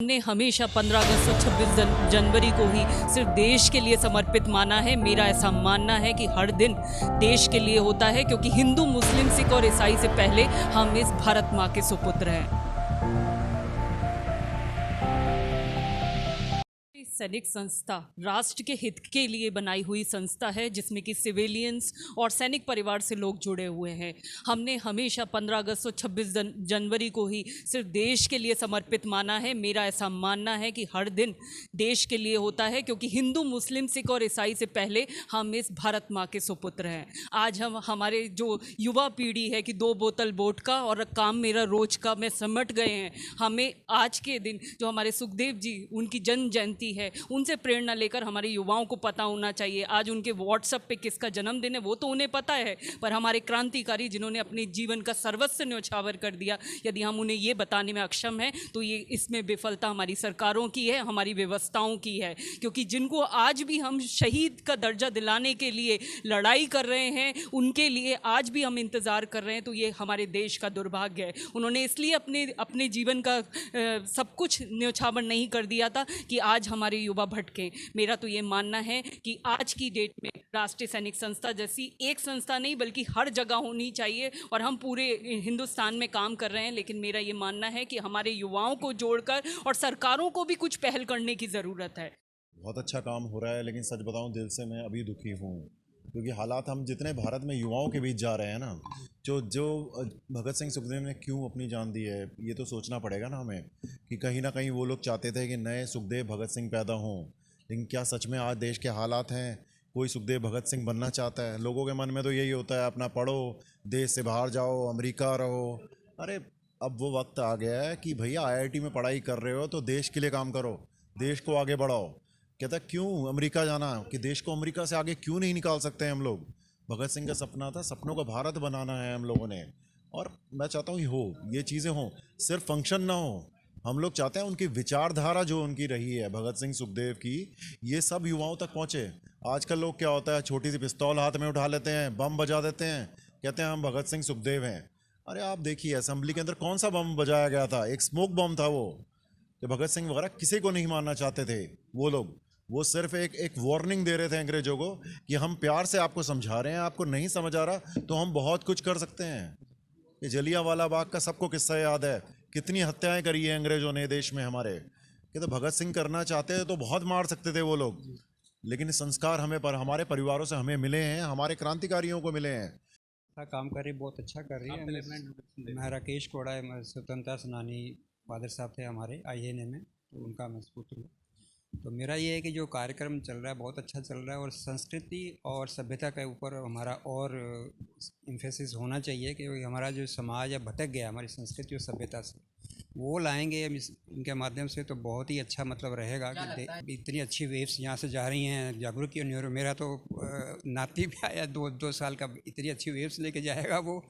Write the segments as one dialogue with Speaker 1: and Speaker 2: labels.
Speaker 1: हमने हमेशा 15 अगस्त और 26 जनवरी को ही सिर्फ देश के लिए समर्पित माना है। मेरा ऐसा मानना है कि हर दिन देश के लिए होता है, क्योंकि हिंदू, मुस्लिम, सिख और ईसाई से पहले हम इस भारत माँ के सुपुत्र हैं। सैनिक संस्था राष्ट्र के हित के लिए बनाई हुई संस्था है, जिसमें कि सिविलियंस और सैनिक परिवार से लोग जुड़े हुए हैं। हमने हमेशा 15 अगस्त और 26 जनवरी को ही सिर्फ देश के लिए समर्पित माना है। मेरा ऐसा मानना है कि हर दिन देश के लिए होता है, क्योंकि हिंदू, मुस्लिम, सिख और ईसाई से पहले हम इस भारत माँ के सुपुत्र हैं। आज हम हमारे जो युवा पीढ़ी है कि 2 बोतल वोडका और काम मेरा रोज का में समट गए हैं। हमें आज के दिन जो हमारे सुखदेव जी, उनकी जन्म जयंती है, उनसे प्रेरणा लेकर हमारे युवाओं को पता होना चाहिए। आज उनके व्हाट्सएप पे किसका जन्मदिन है वो तो उन्हें पता है, पर हमारे क्रांतिकारी जिन्होंने अपने जीवन का सर्वस्व न्यौछावर कर दिया, यदि हम उन्हें ये बताने में अक्षम हैं तो ये इसमें विफलता हमारी सरकारों की है, हमारी व्यवस्थाओं की है। क्योंकि जिनको आज भी हम शहीद का दर्जा दिलाने के लिए लड़ाई कर रहे हैं, उनके लिए आज भी हम इंतज़ार कर रहे हैं, तो ये हमारे देश का दुर्भाग्य है। उन्होंने इसलिए अपने जीवन का सब कुछ न्यौछावर नहीं कर दिया था कि आज हमारे युवा भटके। मेरा तो ये मानना है कि आज की डेट में राष्ट्रीय सैनिक संस्था जैसी एक संस्था नहीं बल्कि हर जगह होनी चाहिए, और हम पूरे हिंदुस्तान में काम कर रहे हैं। लेकिन मेरा ये मानना है कि हमारे युवाओं को जोड़कर और सरकारों को भी कुछ पहल करने की ज़रूरत है।
Speaker 2: बहुत अच्छा काम हो रहा है, लेकिन सच बताऊं दिल से मैं अभी दुखी हूँ, क्योंकि हालात हम जितने भारत में युवाओं के बीच जा रहे हैं ना, जो जो भगत सिंह सुखदेव ने क्यों अपनी जान दी है, ये तो सोचना पड़ेगा ना हमें। कि कहीं ना कहीं वो लोग चाहते थे कि नए सुखदेव भगत सिंह पैदा हों, लेकिन क्या सच में आज देश के हालात हैं कोई सुखदेव भगत सिंह बनना चाहता है? लोगों के मन में तो यही होता है, अपना पढ़ो, देश से बाहर जाओ, अमेरिका रहो। अरे अब वो वक्त आ गया है कि भैया आईआईटी में पढ़ाई कर रहे हो तो देश के लिए काम करो, देश को आगे बढ़ाओ। कहता क्यों अमेरिका जाना, कि देश को अमेरिका से आगे क्यों नहीं निकाल सकते हैं हम लोग? भगत सिंह का सपना था, सपनों का भारत बनाना है हम लोगों ने। और मैं चाहता हूँ ये चीज़ें हों, सिर्फ फंक्शन ना हो। हम लोग चाहते हैं उनकी विचारधारा जो उनकी रही है भगत सिंह सुखदेव की, ये सब युवाओं तक पहुँचे। आजकल लोग क्या होता है, छोटी सी पिस्तौल हाथ में उठा लेते हैं, बम बजा देते हैं, कहते हैं हम भगत सिंह सुखदेव हैं। अरे आप देखिए असेंबली के अंदर कौन सा बम बजाया गया था, एक स्मोक बम था वो। कि भगत सिंह वगैरह किसी को नहीं मानना चाहते थे वो लोग। वो सिर्फ एक वार्निंग दे रहे थे अंग्रेजों को कि हम प्यार से आपको समझा रहे हैं, आपको नहीं समझ आ रहा तो हम बहुत कुछ कर सकते हैं। ये जलियांवाला बाग का सबको किस्सा याद है, कितनी हत्याएं करी है अंग्रेजों ने देश में हमारे। कि तो भगत सिंह करना चाहते तो बहुत मार सकते थे वो लोग, लेकिन संस्कार हमारे परिवारों से हमें मिले हैं, हमारे क्रांतिकारियों को मिले हैं।
Speaker 3: काम कर रही, बहुत अच्छा कर रही है। मैं राकेश कोड़ा है, मैं स्वतंत्रता सेनानी फादर साहब थे हमारे आईएनए में, तो उनका मैं पुत्र हूँ। तो मेरा ये है कि जो कार्यक्रम चल रहा है बहुत अच्छा चल रहा है, और संस्कृति और सभ्यता के ऊपर हमारा और इम्फेसिस होना चाहिए कि हमारा जो समाज है भटक गया हमारी संस्कृति और सभ्यता से, वो लाएंगे इनके माध्यम से, तो बहुत ही अच्छा मतलब रहेगा कि इतनी अच्छी वेव्स यहाँ से जा रही हैं जागरूक की। मेरा तो नाती भी आया 2 साल का, इतनी अच्छी वेव्स लेके जाएगा वो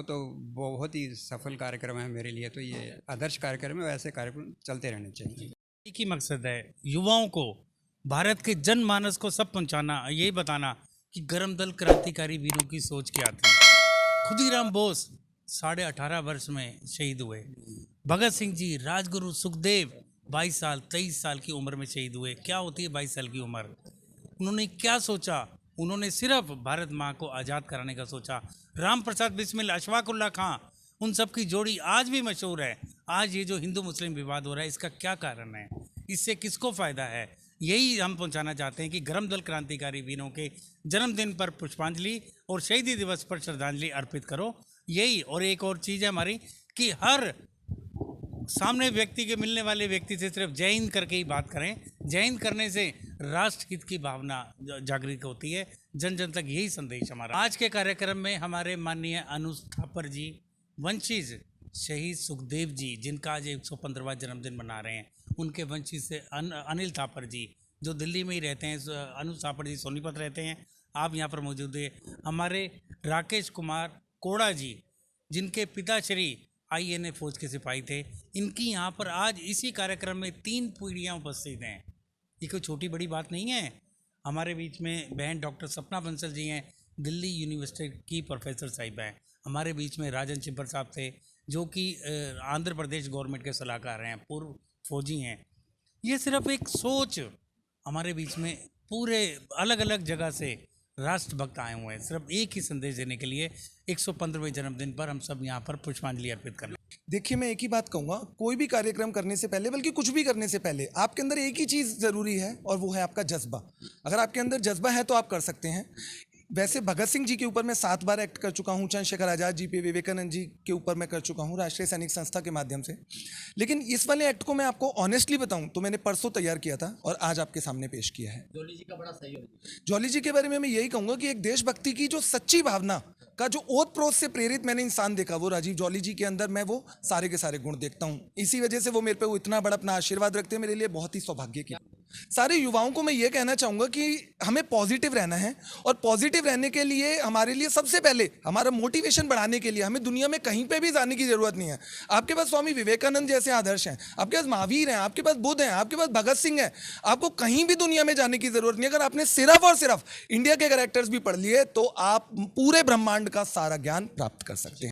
Speaker 3: तो बहुत ही सफल कार्यक्रम है मेरे लिए। तो ये आदर्श कार्यक्रम है, ऐसे कार्यक्रम चलते रहने चाहिए।
Speaker 4: एक ही मकसद है, युवाओं को भारत के जनमानस को सब पहुंचाना, यही बताना कि गरम दल क्रांतिकारी वीरों की सोच क्या थी। खुदीराम बोस 18.5 वर्ष में शहीद हुए। भगत सिंह जी, राजगुरु सुखदेव 22 साल 23 साल की उम्र में शहीद हुए। क्या होती है 22 साल की उम्र? उन्होंने क्या सोचा? उन्होंने सिर्फ भारत माँ को आज़ाद कराने का सोचा। राम प्रसाद बिस्मिल, अशफाकुल्ला खां, उन सब की जोड़ी आज भी मशहूर है। आज ये जो हिंदू मुस्लिम विवाद हो रहा है, इसका क्या कारण है? इससे किसको फ़ायदा है? यही हम पहुंचाना चाहते हैं कि गरम दल क्रांतिकारी वीरों के जन्मदिन पर पुष्पांजलि और शहीदी दिवस पर श्रद्धांजलि अर्पित करो। यही, और एक और चीज़ है हमारी कि हर सामने व्यक्ति के मिलने वाले व्यक्ति से सिर्फ जय हिंद करके ही बात करें। जय हिंद करने से राष्ट्र हित की भावना जागृत होती है, जन जन तक यही संदेश हमारा। आज के कार्यक्रम में हमारे माननीय अनुज थापर जी, वंशीज शहीद सुखदेव जी, जिनका आज 115वां जन्मदिन मना रहे हैं, उनके वंशीज से अनिल थापर जी जो दिल्ली में ही रहते हैं, अनुज थापर जी सोनीपत रहते हैं, आप यहाँ पर मौजूद है। हमारे राकेश कुमार कोड़ा जी, जिनके पिताश्री आईएनए फौज के सिपाही थे, इनकी यहाँ पर आज इसी कार्यक्रम में 3 पीढ़ियाँ उपस्थित हैं। ये कोई छोटी बड़ी बात नहीं है। हमारे बीच में बहन डॉक्टर सपना बंसल जी हैं, दिल्ली यूनिवर्सिटी की प्रोफेसर साहिब हैं। हमारे बीच में राजन चिब्बर साहब थे, जो कि आंध्र प्रदेश गवर्नमेंट के सलाहकार हैं, पूर्व फौजी हैं। ये सिर्फ एक सोच हमारे बीच में पूरे अलग अलग जगह से राष्ट्रभक्त आए हुए हैं सिर्फ एक ही संदेश देने के लिए। 115वें जन्मदिन पर हम सब यहाँ पर पुष्पांजलि अर्पित करने।
Speaker 5: देखिए, मैं एक ही बात कहूँगा, कोई भी कार्यक्रम करने से पहले, बल्कि कुछ भी करने से पहले, आपके अंदर एक ही चीज़ ज़रूरी है और वो है आपका जज्बा। अगर आपके अंदर जज्बा है तो आप कर सकते हैं। वैसे भगत सिंह जी के ऊपर मैं 7 बार एक्ट कर चुका हूँ, चंद्रशेखर आज़ाद जी पे, विवेकानंद जी के ऊपर मैं कर चुका हूँ राष्ट्रीय सैनिक संस्था के माध्यम से। लेकिन इस वाले एक्ट को मैं आपको ऑनेस्टली बताऊँ तो मैंने परसों तैयार किया था और आज आपके सामने पेश किया है। जॉली जी का बड़ा सहयोग। जॉली जी के बारे में मैं यही कहूँगा कि एक देशभक्ति की जो सच्ची भावना का जो ओत प्रोत से प्रेरित मैंने इंसान देखा, वो राजीव जॉली जी के अंदर मैं वो सारे के सारे गुण देखता हूँ। इसी वजह से वो मेरे पे वो इतना बड़ा अपना आशीर्वाद रखते हैं, मेरे लिए बहुत ही सौभाग्य की। सारे युवाओं को मैं ये कहना चाहूँगा कि हमें पॉजिटिव रहना है और पॉजिटिव रहने के लिए हमारे लिए सबसे पहले हमारा मोटिवेशन बढ़ाने के लिए हमें दुनिया में कहीं पे भी जाने की ज़रूरत नहीं है। आपके पास स्वामी विवेकानंद जैसे आदर्श हैं, आपके पास महावीर हैं, आपके पास बुद्ध हैं, आपके पास भगत सिंह हैं। आपको कहीं भी दुनिया में जाने की ज़रूरत नहीं है। अगर आपने सिर्फ और सिर्फ इंडिया के कैरेक्टर्स भी पढ़ लिए तो आप पूरे ब्रह्मांड का सारा ज्ञान प्राप्त कर सकते हैं।